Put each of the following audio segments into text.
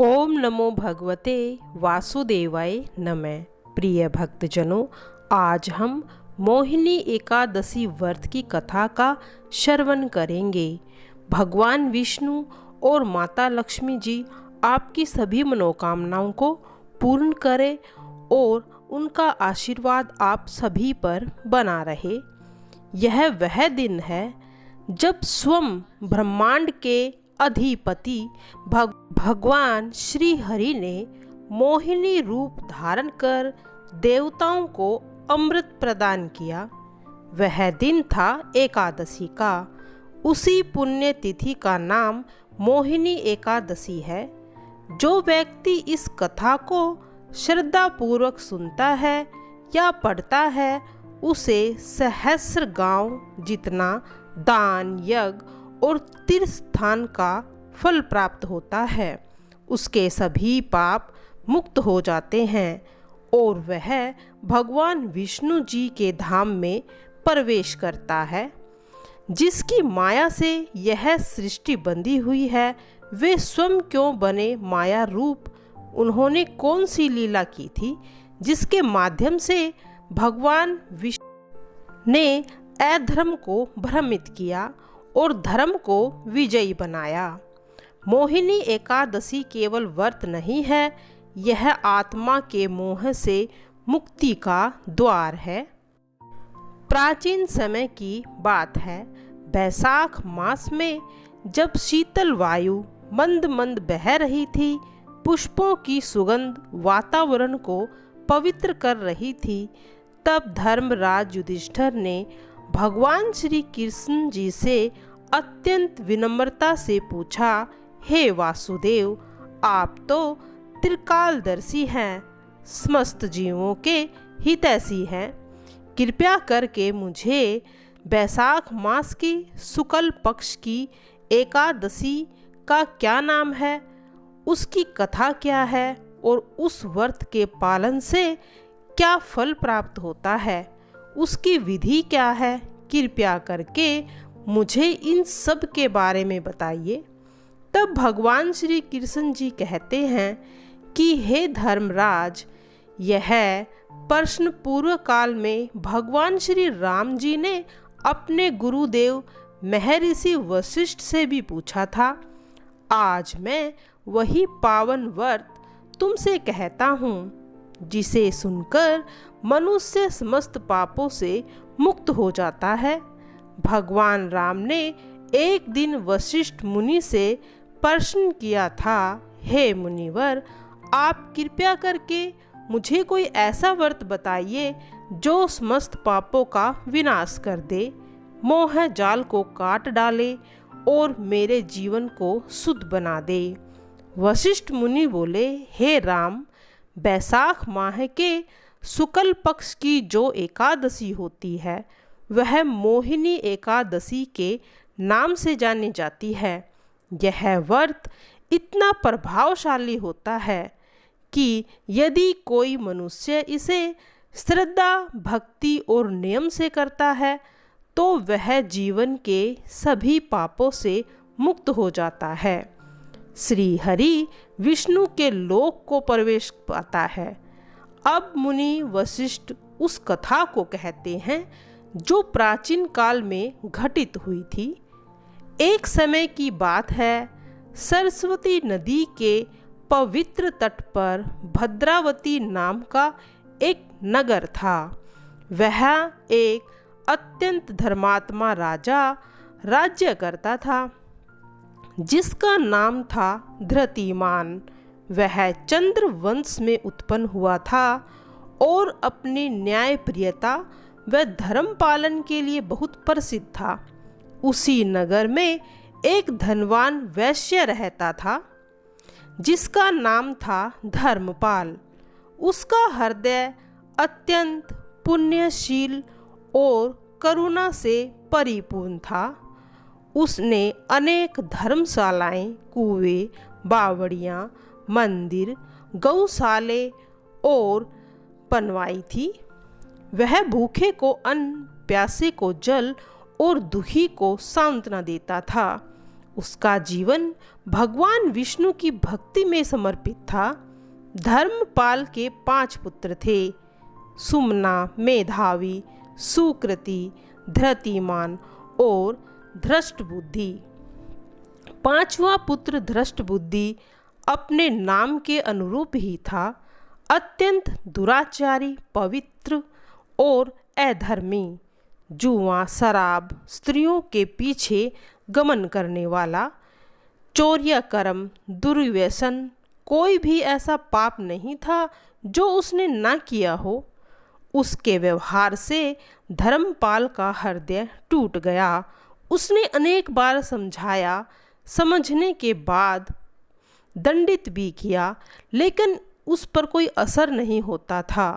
ओम नमो भगवते वासुदेवाय नमः। प्रिय भक्तजनों, आज हम मोहिनी एकादशी व्रत की कथा का श्रवण करेंगे। भगवान विष्णु और माता लक्ष्मी जी आपकी सभी मनोकामनाओं को पूर्ण करें और उनका आशीर्वाद आप सभी पर बना रहे। यह वह दिन है जब स्वयं ब्रह्मांड के अधिपति भगवान श्री हरि ने मोहिनी रूप धारण कर देवताओं को अमृत प्रदान किया। वह दिन था एकादशी का। उसी पुण्य तिथि का नाम मोहिनी एकादशी है। जो व्यक्ति इस कथा को श्रद्धा पूर्वक सुनता है या पढ़ता है, उसे सहस्र गांव जितना दान, यज्ञ और तीर्थ स्थान का फल प्राप्त होता है। उसके सभी पाप मुक्त हो जाते हैं और वह भगवान विष्णु जी के धाम में प्रवेश करता है। जिसकी माया से यह सृष्टि बंधी हुई है, वे स्वयं क्यों बने माया रूप? उन्होंने कौन सी लीला की थी जिसके माध्यम से भगवान विष्णु ने अधर्म को भ्रमित किया और धर्म को विजयी बनाया? मोहिनी एकादशी केवल व्रत नहीं है, यह आत्मा के मोह से मुक्ति का द्वार है। प्राचीन समय की बात है। बैसाख मास में जब शीतल वायु मंद मंद बह रही थी, पुष्पों की सुगंध वातावरण को पवित्र कर रही थी, तब धर्मराज युधिष्ठिर ने भगवान श्री कृष्ण जी से अत्यंत विनम्रता से पूछा, हे वासुदेव, आप तो त्रिकालदर्शी हैं, समस्त जीवों के हितैषी हैं। कृपया करके मुझे बैसाख मास की शुक्ल पक्ष की एकादशी का क्या नाम है, उसकी कथा क्या है और उस व्रत के पालन से क्या फल प्राप्त होता है, उसकी विधि क्या है, कृपया करके मुझे इन सब के बारे में बताइए। तब भगवान श्री कृष्ण जी कहते हैं कि हे धर्मराज, यह प्रश्न पूर्व काल में भगवान श्री राम जी ने अपने गुरुदेव महर्षि वशिष्ठ से भी पूछा था। आज मैं वही पावन व्रत तुमसे कहता हूँ, जिसे सुनकर मनुष्य समस्त पापों से मुक्त हो जाता है। भगवान राम ने एक दिन वशिष्ठ मुनि से प्रश्न किया था, हे मुनिवर, आप कृपया करके मुझे कोई ऐसा व्रत बताइए जो समस्त पापों का विनाश कर दे, मोह जाल को काट डाले और मेरे जीवन को शुद्ध बना दे। वशिष्ठ मुनि बोले, हे राम, बैसाख माह के शुक्ल पक्ष की जो एकादशी होती है, वह मोहिनी एकादशी के नाम से जानी जाती है। यह व्रत इतना प्रभावशाली होता है कि यदि कोई मनुष्य इसे श्रद्धा, भक्ति और नियम से करता है, तो वह जीवन के सभी पापों से मुक्त हो जाता है। श्री हरि विष्णु के लोक को प्रवेश पाता है। अब मुनि वशिष्ठ उस कथा को कहते हैं जो प्राचीन काल में घटित हुई थी। एक समय की बात है, सरस्वती नदी के पवित्र तट पर भद्रावती नाम का एक नगर था। वह एक अत्यंत धर्मात्मा राजा राज्य करता था, जिसका नाम था धृतिमान। वह चंद्र वंश में उत्पन्न हुआ था और अपनी न्यायप्रियता व धर्म पालन के लिए बहुत प्रसिद्ध था। उसी नगर में एक धनवान वैश्य रहता था, जिसका नाम था धर्मपाल। उसका हृदय अत्यंत पुण्यशील और करुणा से परिपूर्ण था। उसने अनेक धर्मशालाएं, कुएं, बावड़ियां, मंदिर, गौशाले और बनवाई थी। वह भूखे को अन्न, प्यासे को जल और दुखी को सांत्वना देता था। उसका जीवन भगवान विष्णु की भक्ति में समर्पित था। धर्मपाल के 5 पुत्र थे, सुमना, मेधावी, सुकृति, धृतिमान और धृष्टबुद्धि। 5वां पुत्र धृष्टबुद्धि अपने नाम के अनुरूप ही था, अत्यंत दुराचारी, पवित्र और अधर्मी, जुआ, शराब, स्त्रियों के पीछे गमन करने वाला, चौर्य कर्म, दुर्व्यसन, कोई भी ऐसा पाप नहीं था जो उसने ना किया हो। उसके व्यवहार से धर्मपाल का हृदय टूट गया। उसने अनेक बार समझाया, समझने के बाद दंडित भी किया, लेकिन उस पर कोई असर नहीं होता था।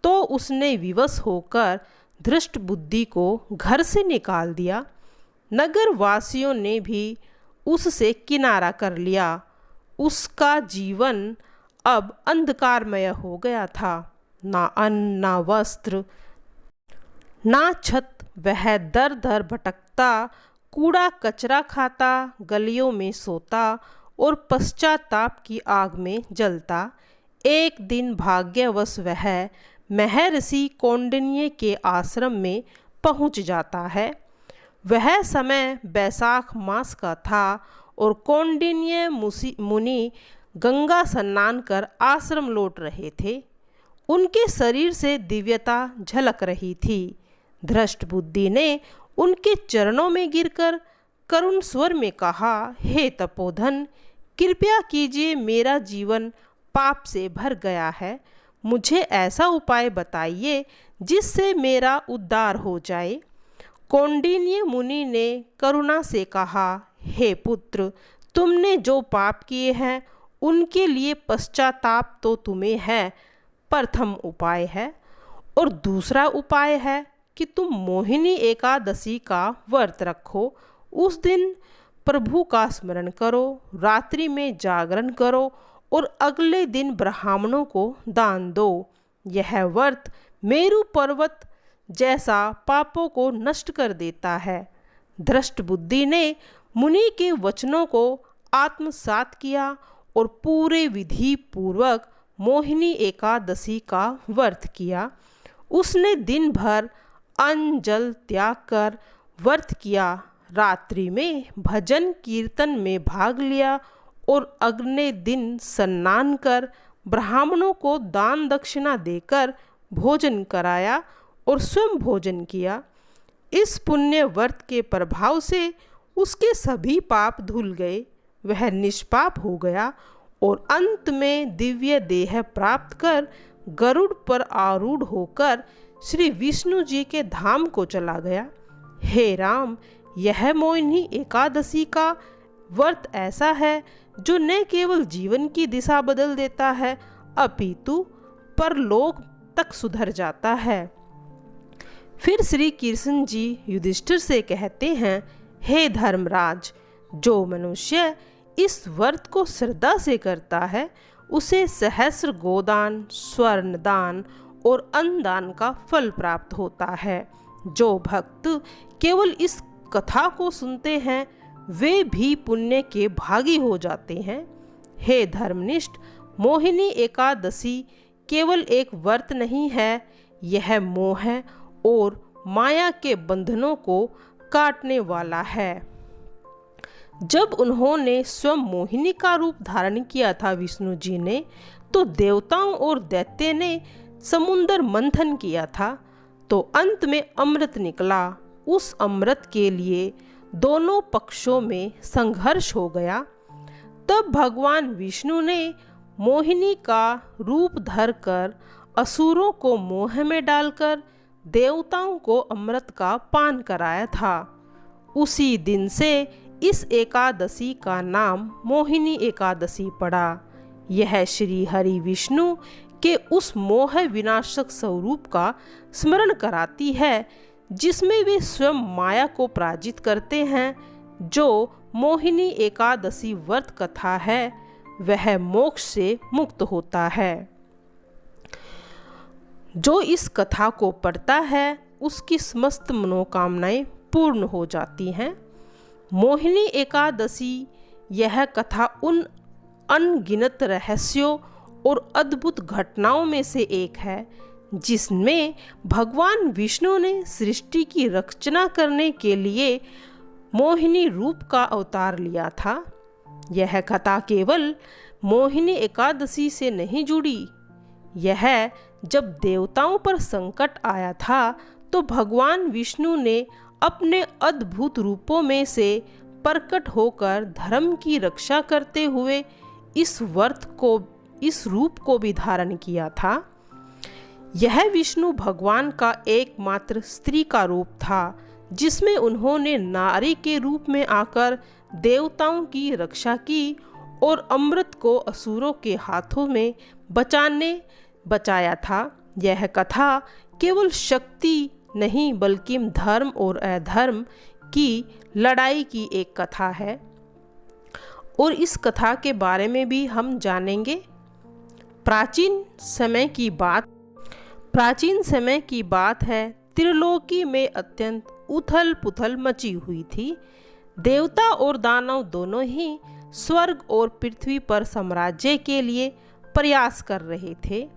तो उसने विवश होकर धृष्टबुद्धि को घर से निकाल दिया। नगर वासियों ने भी उससे किनारा कर लिया। उसका जीवन अब अंधकारमय हो गया था। ना अन्न, ना वस्त्र, ना छत। वह दर दर भटकता, कूड़ा कचरा खाता, गलियों में सोता और पश्चाताप की आग में जलता। एक दिन भाग्यवश वह महर्षि कौंडिन्य के आश्रम में पहुंच जाता है। वह समय बैसाख मास का था और कौंडिन्य मुनि गंगा स्नान कर आश्रम लौट रहे थे। उनके शरीर से दिव्यता झलक रही थी। धृष्टबुद्धि ने उनके चरणों में गिरकर करुण स्वर में कहा, हे तपोधन, कृपया कीजिए, मेरा जीवन पाप से भर गया है। मुझे ऐसा उपाय बताइए जिससे मेरा उद्धार हो जाए। कौंडिन्य मुनि ने करुणा से कहा, हे पुत्र, तुमने जो पाप किए हैं उनके लिए पश्चाताप तो तुम्हें है, प्रथम उपाय है। और दूसरा उपाय है कि तुम मोहिनी एकादशी का व्रत रखो। उस दिन प्रभु का स्मरण करो, रात्रि में जागरण करो और अगले दिन ब्राह्मणों को दान दो। यह व्रत मेरु पर्वत जैसा पापों को नष्ट कर देता है। धृष्टबुद्धि ने मुनि के वचनों को आत्मसात किया और पूरे विधि पूर्वक मोहिनी एकादशी का व्रत किया। उसने दिन भर अन्न जल त्याग कर व्रत किया, रात्रि में भजन कीर्तन में भाग लिया और अगले दिन स्नान कर ब्राह्मणों को दान दक्षिणा देकर भोजन कराया और स्वयं भोजन किया। इस पुण्य व्रत के प्रभाव से उसके सभी पाप धुल गए। वह निष्पाप हो गया और अंत में दिव्य देह प्राप्त कर गरुड़ पर आरूढ़ होकर श्री विष्णु जी के धाम को चला गया। हे राम, यह मोहिनी एकादशी का व्रत ऐसा है जो न केवल जीवन की दिशा बदल देता है अपितु परलोक तक सुधर जाता है। फिर श्री कृष्ण जी युधिष्ठिर से कहते हैं, हे धर्मराज, जो मनुष्य इस व्रत को श्रद्धा से करता है उसे सहस्र गोदान, स्वर्ण दान और अन्नदान का फल प्राप्त होता है। जो भक्त केवल इस कथा को सुनते हैं वे भी पुण्य के भागी हो जाते हैं। हे धर्मनिष्ठ, मोहिनी एकादशी केवल एक व्रत नहीं है, यह मोह और माया के बंधनों को काटने वाला है। जब उन्होंने स्वयं मोहिनी का रूप धारण किया था विष्णु जी ने, तो देवताओं और दैत्य ने समुद्र मंथन किया था, तो अंत में अमृत निकला। उस अमृत के लिए दोनों पक्षों में संघर्ष हो गया। तब भगवान विष्णु ने मोहिनी का रूप धरकर असुरों को मोह में डालकर देवताओं को अमृत का पान कराया था। उसी दिन से इस एकादशी का नाम मोहिनी एकादशी पड़ा। यह श्री हरि विष्णु के उस मोह विनाशक स्वरूप का स्मरण कराती है जिसमें वे स्वयं माया को पराजित करते हैं। जो मोहिनी एकादशी व्रत कथा है वह मोक्ष से मुक्त होता है। जो इस कथा को पढ़ता है उसकी समस्त मनोकामनाएं पूर्ण हो जाती हैं। मोहिनी एकादशी यह कथा उन अनगिनत रहस्यों और अद्भुत घटनाओं में से एक है जिसमें भगवान विष्णु ने सृष्टि की रचना करने के लिए मोहिनी रूप का अवतार लिया था। यह कथा केवल मोहिनी एकादशी से नहीं जुड़ी। यह जब देवताओं पर संकट आया था तो भगवान विष्णु ने अपने अद्भुत रूपों में से प्रकट होकर धर्म की रक्षा करते हुए इस रूप को भी धारण किया था। यह विष्णु भगवान का एकमात्र स्त्री का रूप था जिसमें उन्होंने नारी के रूप में आकर देवताओं की रक्षा की और अमृत को असुरों के हाथों में बचाया था। यह कथा केवल शक्ति नहीं बल्कि धर्म और अधर्म की लड़ाई की एक कथा है और इस कथा के बारे में भी हम जानेंगे। प्राचीन समय की बात है। त्रिलोकी में अत्यंत उथल पुथल मची हुई थी। देवता और दानव दोनों ही स्वर्ग और पृथ्वी पर साम्राज्य के लिए प्रयास कर रहे थे।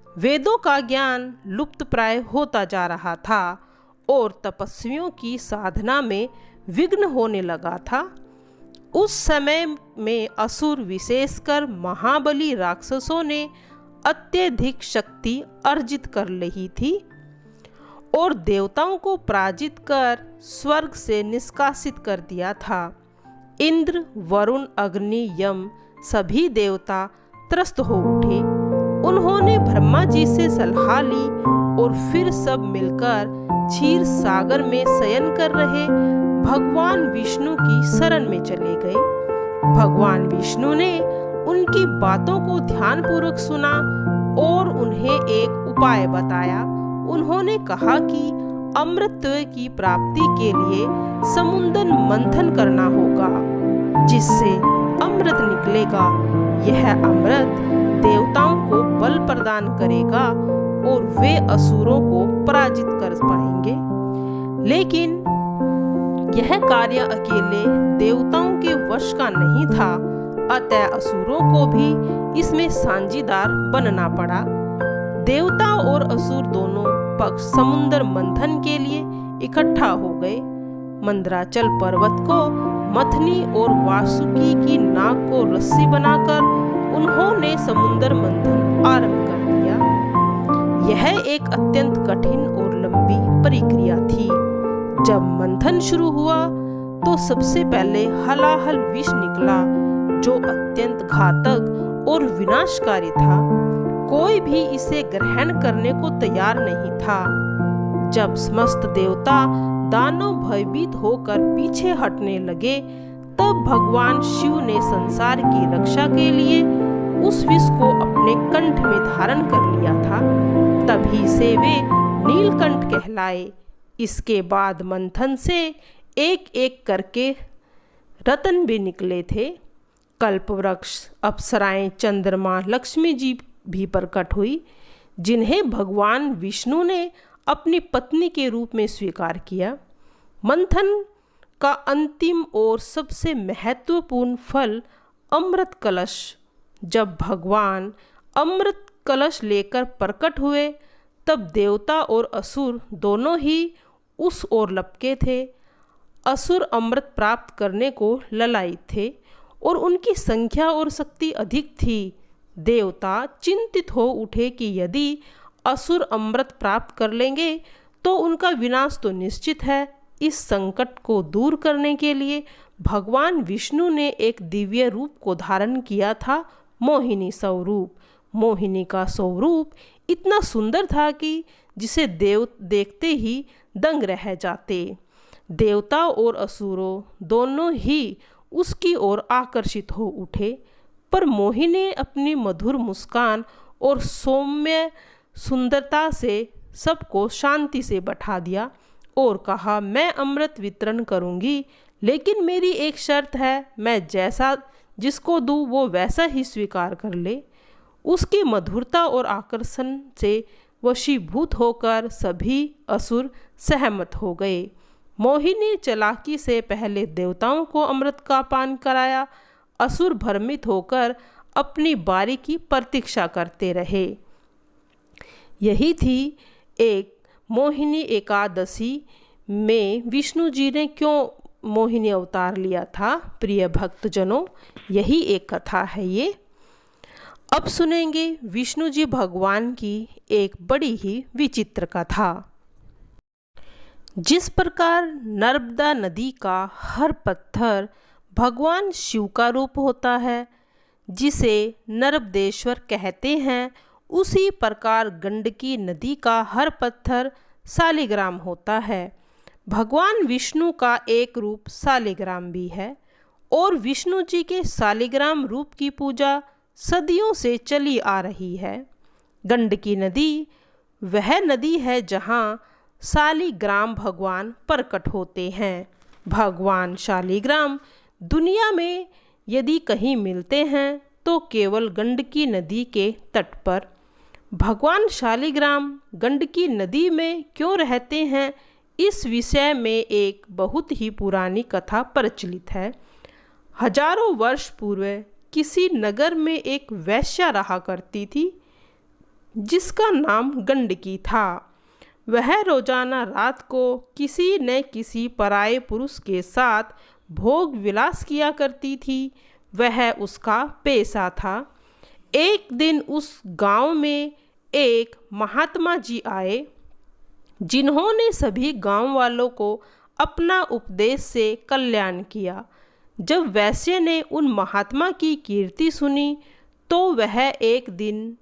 वेदों का ज्ञान लुप्त प्राय होता जा रहा था और तपस्वियों की साधना में विघ्न होने लगा था। उस समय में असुर विशेषकर महाबली राक्षसों ने अत्यधिक शक्ति अर्जित कर ली थी और देवताओं को पराजित कर स्वर्ग से निष्कासित कर दिया था। इंद्र, वरुण, अग्नि, यम सभी देवता त्रस्त हो उठे। उन्होंने ब्रह्मा जी से सलाह ली और फिर सब मिलकर क्षीर सागर में शयन कर रहे भगवान विष्णु की शरण में चले गए। भगवान विष्णु ने उनकी बातों को ध्यानपूर्वक सुना और उन्हें एक उपाय बताया। उन्होंने कहा कि अमृत की प्राप्ति के लिए समुद्र मंथन करना होगा जिससे अमृत निकलेगा। यह अमृत देवताओं को बल प्रदान करेगा और वे असुरों को पराजित कर पाएंगे। लेकिन यह कार्य अकेले देवताओं के वश का नहीं था, अतः असुरों को भी इसमें साझीदार बनना पड़ा। देवता और असुर दोनों पक्ष समुद्र मंथन के लिए इकट्ठा हो गए। मंदराचल पर्वत को मथनी और वासुकी की नाक को रस्सी बनाकर उन्होंने समुद्र मंथन आरंभ कर दिया। यह एक अत्यंत कठिन और लंबी प्रक्रिया थी। जब मंथन शुरू हुआ तो सबसे पहले हलाहल विष निकला जो अत्यंत घातक और विनाशकारी था। कोई भी इसे ग्रहण करने को तैयार नहीं था। जब समस्त देवता दानव भयभीत होकर पीछे हटने लगे तब भगवान शिव ने संसार की रक्षा के लिए उस विष को अपने कंठ में धारण कर लिया था। तभी से वे नीलकंठ कहलाए। इसके बाद मंथन से एक एक करके रत्न भी निकले थे। कल्पवृक्ष, अप्सराएं, चंद्रमा, लक्ष्मी जी भी प्रकट हुई जिन्हें भगवान विष्णु ने अपनी पत्नी के रूप में स्वीकार किया। मंथन का अंतिम और सबसे महत्वपूर्ण फल अमृत कलश। जब भगवान अमृत कलश लेकर प्रकट हुए तब देवता और असुर दोनों ही उस ओर लपके थे। असुर अमृत प्राप्त करने को ललायित थे और उनकी संख्या और शक्ति अधिक थी। देवता चिंतित हो उठे कि यदि असुर अमृत प्राप्त कर लेंगे तो उनका विनाश तो निश्चित है। इस संकट को दूर करने के लिए भगवान विष्णु ने एक दिव्य रूप को धारण किया था, मोहिनी स्वरूप। मोहिनी का स्वरूप इतना सुंदर था कि जिसे देव देखते ही दंग रह जाते। देवता और असुरों दोनों ही उसकी ओर आकर्षित हो उठे, पर मोहिनी ने अपनी मधुर मुस्कान और सौम्य सुंदरता से सबको शांति से बैठा दिया और कहा, मैं अमृत वितरण करूंगी, लेकिन मेरी एक शर्त है, मैं जैसा जिसको दूँ वो वैसा ही स्वीकार कर ले। उसकी मधुरता और आकर्षण से वशीभूत होकर सभी असुर सहमत हो गए। मोहिनी चालाकी से पहले देवताओं को अमृत का पान कराया। असुर भ्रमित होकर अपनी बारी की प्रतीक्षा करते रहे। यही थी एक मोहिनी एकादशी में विष्णु जी ने क्यों मोहिनी अवतार लिया था। प्रिय भक्तजनों, यही एक कथा है ये। अब सुनेंगे विष्णु जी भगवान की एक बड़ी ही विचित्र कथा। जिस प्रकार नर्मदा नदी का हर पत्थर भगवान शिव का रूप होता है, जिसे नर्मदेश्वर कहते हैं, उसी प्रकार गंडकी नदी का हर पत्थर शालिग्राम होता है। भगवान विष्णु का एक रूप शालिग्राम भी है और विष्णु जी के शालिग्राम रूप की पूजा सदियों से चली आ रही है। गंडकी नदी वह नदी है जहाँ शालिग्राम भगवान प्रकट होते हैं। भगवान शालिग्राम दुनिया में यदि कहीं मिलते हैं तो केवल गंडकी नदी के तट पर। भगवान शालिग्राम गंडकी नदी में क्यों रहते हैं, इस विषय में एक बहुत ही पुरानी कथा प्रचलित है। हजारों वर्ष पूर्व किसी नगर में एक वेश्या रहा करती थी जिसका नाम गंडकी था। वह रोजाना रात को किसी न किसी पराये पुरुष के साथ भोग विलास किया करती थी। वह उसका पेशा था। एक दिन उस गांव में एक महात्मा जी आए, जिन्होंने सभी गांव वालों को अपना उपदेश से कल्याण किया। जब वैश्य ने उन महात्मा की कीर्ति सुनी तो वह एक दिन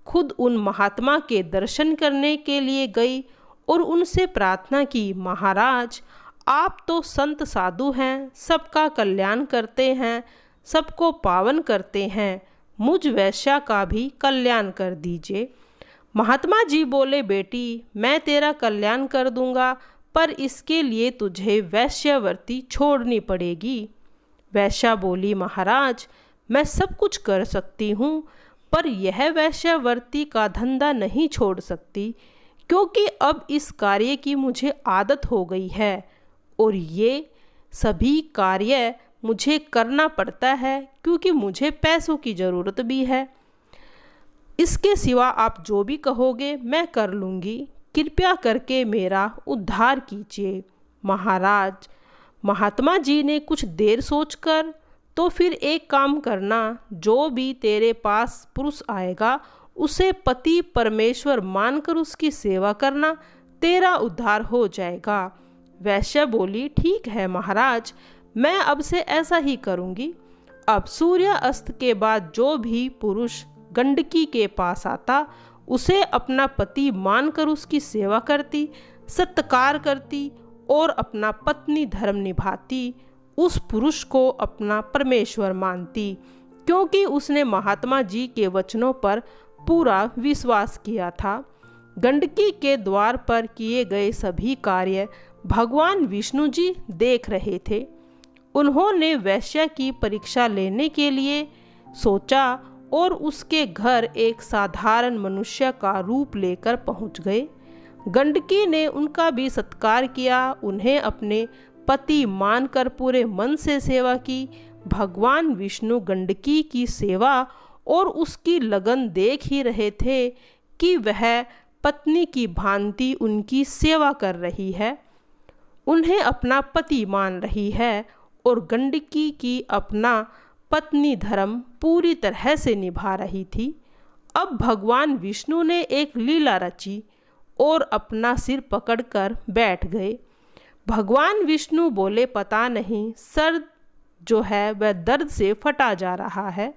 खुद उन महात्मा के दर्शन करने के लिए गई और उनसे प्रार्थना की, महाराज, आप तो संत साधु हैं, सबका कल्याण करते हैं, सबको पावन करते हैं, मुझ वैश्या का भी कल्याण कर दीजिए। महात्मा जी बोले, बेटी, मैं तेरा कल्याण कर दूंगा, पर इसके लिए तुझे वैश्यावृत्ति छोड़नी पड़ेगी। वैश्या बोली, महाराज, मैं सब कुछ कर सकती हूँ, पर यह वैश्यावृत्ति का धंधा नहीं छोड़ सकती, क्योंकि अब इस कार्य की मुझे आदत हो गई है और ये सभी कार्य मुझे करना पड़ता है क्योंकि मुझे पैसों की ज़रूरत भी है। इसके सिवा आप जो भी कहोगे मैं कर लूँगी, कृपया करके मेरा उद्धार कीजिए। महाराज, महात्मा जी ने कुछ देर सोचकर, तो फिर एक काम करना, जो भी तेरे पास पुरुष आएगा उसे पति परमेश्वर मानकर उसकी सेवा करना, तेरा उद्धार हो जाएगा। वैश्या बोली, ठीक है महाराज, मैं अब से ऐसा ही करूँगी। अब सूर्य अस्त के बाद जो भी पुरुष गंडकी के पास आता, उसे अपना पति मानकर उसकी सेवा करती, सत्कार करती और अपना पत्नी धर्म निभाती। उस पुरुष को अपना परमेश्वर मानती, क्योंकि उसने महात्मा जी के वचनों पर पूरा विश्वास किया था। गंडकी के द्वार पर किए गए सभी कार्य भगवान विष्णु जी देख रहे थे। उन्होंने वैश्या की परीक्षा लेने के लिए सोचा और उसके घर एक साधारण मनुष्य का रूप लेकर पहुंच गए। गंडकी ने उनका भी सत्कार किया, उन्हें अपने पति मानकर पूरे मन से सेवा की। भगवान विष्णु गंडकी की सेवा और उसकी लगन देख ही रहे थे कि वह पत्नी की भांति उनकी सेवा कर रही है, उन्हें अपना पति मान रही है और गंडकी की अपना पत्नी धर्म पूरी तरह से निभा रही थी। अब भगवान विष्णु ने एक लीला रची और अपना सिर पकड़कर बैठ गए। भगवान विष्णु बोले, पता नहीं सर जो है वह दर्द से फटा जा रहा है,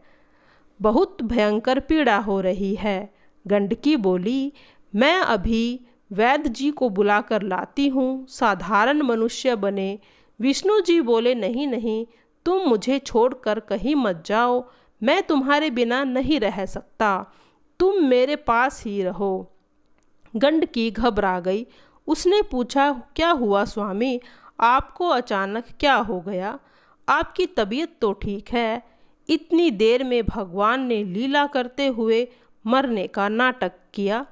बहुत भयंकर पीड़ा हो रही है। गंडकी बोली, मैं अभी वैद्य जी को बुलाकर लाती हूँ, साधारण मनुष्य बने। विष्णु जी बोले, नहीं नहीं, तुम मुझे छोड़कर कहीं मत जाओ, मैं तुम्हारे बिना नहीं रह सकता, तुम मेरे पास ही रहो। गंडकी घबरा गई। उसने पूछा, क्या हुआ स्वामी, आपको अचानक क्या हो गया? आपकी तबीयत तो ठीक है। इतनी देर में भगवान ने लीला करते हुए मरने का नाटक किया।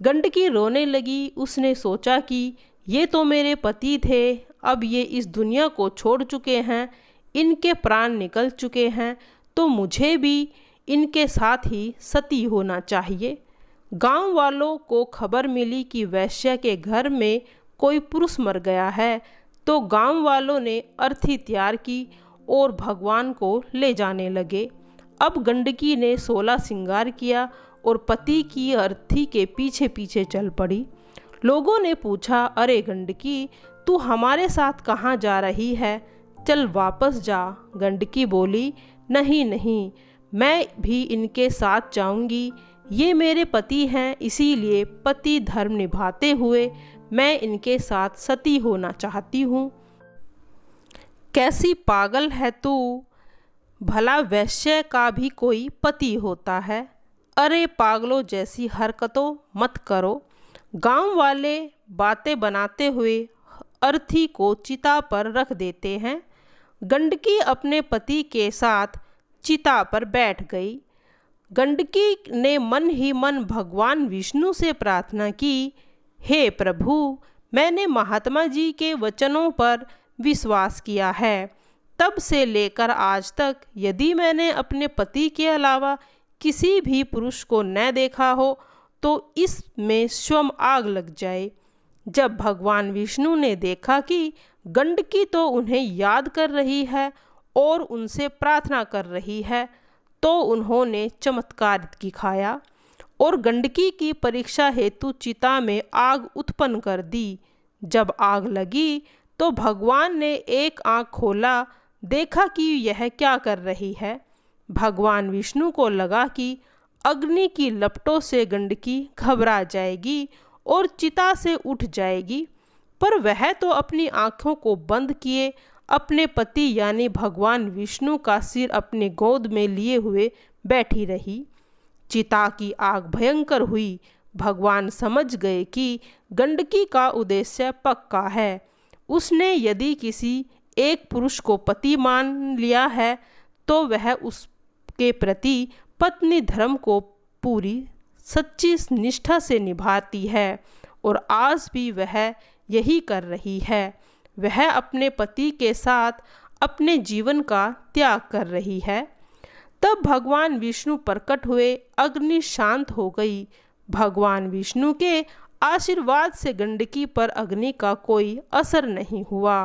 गंडकी रोने लगी। उसने सोचा कि ये तो मेरे पति थे, अब ये इस दुनिया को छोड़ चुके हैं, इनके प्राण निकल चुके हैं, तो मुझे भी इनके साथ ही सती होना चाहिए। गांव वालों को खबर मिली कि वैश्य के घर में कोई पुरुष मर गया है, तो गांव वालों ने अर्थी तैयार की और भगवान को ले जाने लगे। अब गंडकी ने 16 श्रृंगार किया और पति की अर्थी के पीछे पीछे चल पड़ी। लोगों ने पूछा, अरे गंडकी, तू हमारे साथ कहाँ जा रही है? चल वापस जा। गंडकी बोली, नहीं नहीं, मैं भी इनके साथ जाऊंगी। ये मेरे पति हैं, इसीलिए पति धर्म निभाते हुए मैं इनके साथ सती होना चाहती हूँ। कैसी पागल है तू? भला वैश्य का भी कोई पति होता है? अरे पागलों जैसी हरकतों मत करो। गांव वाले बातें बनाते हुए अर्थी को चिता पर रख देते हैं। गंडकी अपने पति के साथ चिता पर बैठ गई। गंडकी ने मन ही मन भगवान विष्णु से प्रार्थना की, हे प्रभु, मैंने महात्मा जी के वचनों पर विश्वास किया है। तब से लेकर आज तक यदि मैंने अपने पति के अलावा किसी भी पुरुष को न देखा हो तो इसमें स्वयं आग लग जाए। जब भगवान विष्णु ने देखा कि गंडकी तो उन्हें याद कर रही है और उनसे प्रार्थना कर रही है, तो उन्होंने चमत्कार दिखाया और गंडकी की परीक्षा हेतु चिता में आग उत्पन्न कर दी। जब आग लगी तो भगवान ने एक आँख खोला, देखा कि यह क्या कर रही है। भगवान विष्णु को लगा कि अग्नि की लपटों से गंडकी घबरा जाएगी और चिता से उठ जाएगी, पर वह तो अपनी आँखों को बंद किए अपने पति यानी भगवान विष्णु का सिर अपने गोद में लिए हुए बैठी रही। चिता की आग भयंकर हुई। भगवान समझ गए कि गंडकी का उद्देश्य पक्का है। उसने यदि किसी एक पुरुष को पति मान लिया है तो वह उसके प्रति पत्नी धर्म को पूरी सच्ची निष्ठा से निभाती है और आज भी वह यही कर रही है। वह अपने पति के साथ अपने जीवन का त्याग कर रही है। तब भगवान विष्णु प्रकट हुए, अग्नि शांत हो गई। भगवान विष्णु के आशीर्वाद से गंडकी पर अग्नि का कोई असर नहीं हुआ।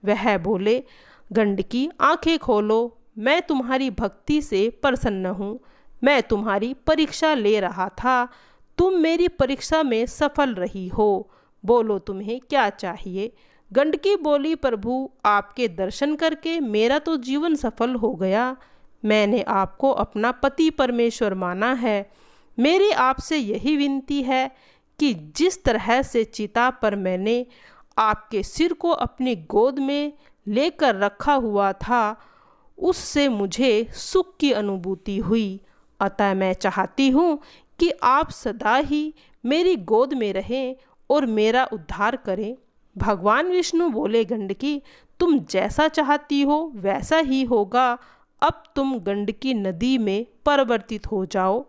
वह बोले, गंडकी आंखें खोलो, मैं तुम्हारी भक्ति से प्रसन्न हूँ। मैं तुम्हारी परीक्षा ले रहा था, तुम मेरी परीक्षा में सफल रही हो। बोलो तुम्हें क्या चाहिए? गंडकी बोली, प्रभु आपके दर्शन करके मेरा तो जीवन सफल हो गया। मैंने आपको अपना पति परमेश्वर माना है। मेरी आपसे यही विनती है कि जिस तरह से चिता पर मैंने आपके सिर को अपनी गोद में लेकर रखा हुआ था, उससे मुझे सुख की अनुभूति हुई। अतः मैं चाहती हूँ कि आप सदा ही मेरी गोद में रहें और मेरा उद्धार करें। भगवान विष्णु बोले, गंडकी तुम जैसा चाहती हो वैसा ही होगा। अब तुम गंडकी नदी में परिवर्तित हो जाओ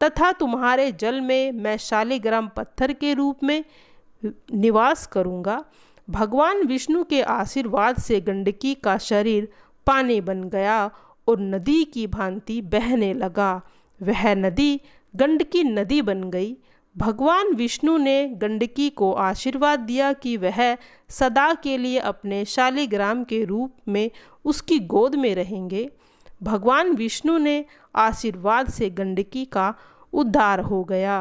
तथा तुम्हारे जल में मैं शालिग्राम पत्थर के रूप में निवास करूँगा। भगवान विष्णु के आशीर्वाद से गंडकी का शरीर पानी बन गया और नदी की भांति बहने लगा। वह नदी गंडकी नदी बन गई। भगवान विष्णु ने गंडकी को आशीर्वाद दिया कि वह सदा के लिए अपने शालिग्राम के रूप में उसकी गोद में रहेंगे। भगवान विष्णु ने आशीर्वाद से गंडकी का उद्धार हो गया।